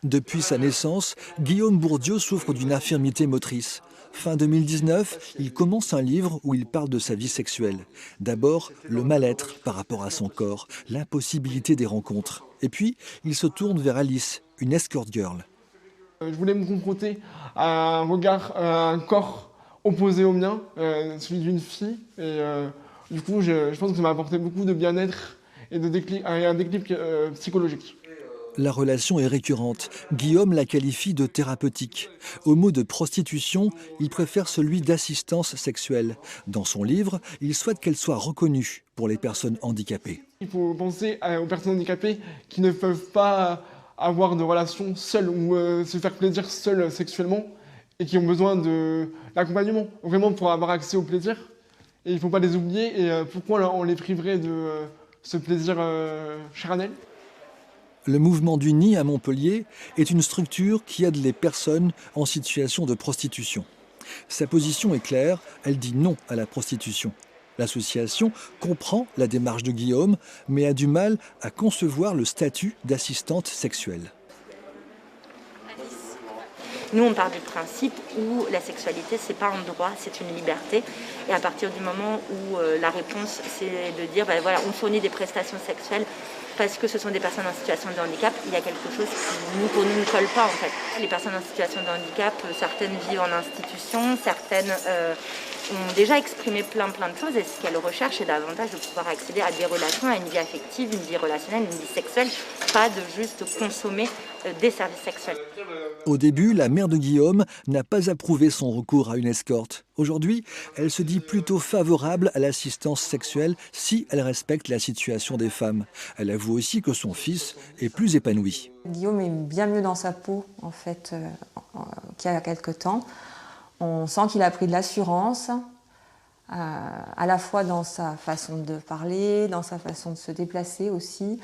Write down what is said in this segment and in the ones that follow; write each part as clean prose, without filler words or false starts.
Depuis sa naissance, Guillaume Bourdieu souffre d'une infirmité motrice. Fin 2019, il commence un livre où il parle de sa vie sexuelle. D'abord, le mal-être par rapport à son corps, l'impossibilité des rencontres. Et puis, il se tourne vers Alice, une escort girl. Je voulais me confronter à un regard, à un corps opposé au mien, celui d'une fille. Du coup, je pense que ça m'a apporté beaucoup de bien-être et un déclic psychologique. La relation est récurrente. Guillaume la qualifie de thérapeutique. Au mot de prostitution, il préfère celui d'assistance sexuelle. Dans son livre, il souhaite qu'elle soit reconnue pour les personnes handicapées. Il faut penser aux personnes handicapées qui ne peuvent pas avoir de relations seules ou se faire plaisir seules sexuellement et qui ont besoin d'accompagnement, vraiment pour avoir accès au plaisir. Et il ne faut pas les oublier. Et pourquoi on les priverait de ce plaisir charnel ? Le mouvement du Nid à Montpellier est une structure qui aide les personnes en situation de prostitution. Sa position est claire, elle dit non à la prostitution. L'association comprend la démarche de Guillaume, mais a du mal à concevoir le statut d'assistante sexuelle. Nous, on part du principe où la sexualité, c'est pas un droit, c'est une liberté. Et à partir du moment où la réponse, c'est de dire, voilà, on fournit des prestations sexuelles parce que ce sont des personnes en situation de handicap, il y a quelque chose qui, pour nous, ne colle pas, en fait. Les personnes en situation de handicap, certaines vivent en institution, certaines ont déjà exprimé plein de choses. Et ce qu'elles recherchent, c'est davantage de pouvoir accéder à des relations, à une vie affective, une vie relationnelle, une vie sexuelle, pas de juste consommer des services sexuels. Au début, la mère de Guillaume n'a pas approuvé son recours à une escorte. Aujourd'hui, elle se dit plutôt favorable à l'assistance sexuelle si elle respecte la situation des femmes. Elle avoue aussi que son fils est plus épanoui. Guillaume est bien mieux dans sa peau, en fait, qu'il y a quelque temps. On sent qu'il a pris de l'assurance, à la fois dans sa façon de parler, dans sa façon de se déplacer aussi.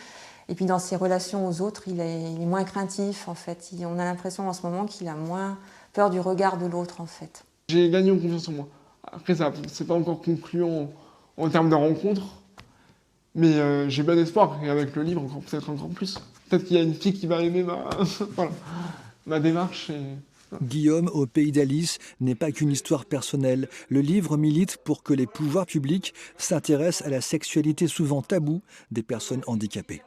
Et puis dans ses relations aux autres, il est moins craintif, en fait. On a l'impression en ce moment qu'il a moins peur du regard de l'autre, en fait. J'ai gagné en confiance en moi. Après, c'est pas encore concluant en termes de rencontre, mais j'ai bon espoir. Et avec le livre, peut-être encore plus. Peut-être qu'il y a une fille qui va aimer voilà, ma démarche. Guillaume au pays d'Alice n'est pas qu'une histoire personnelle. Le livre milite pour que les pouvoirs publics s'intéressent à la sexualité souvent taboue des personnes handicapées.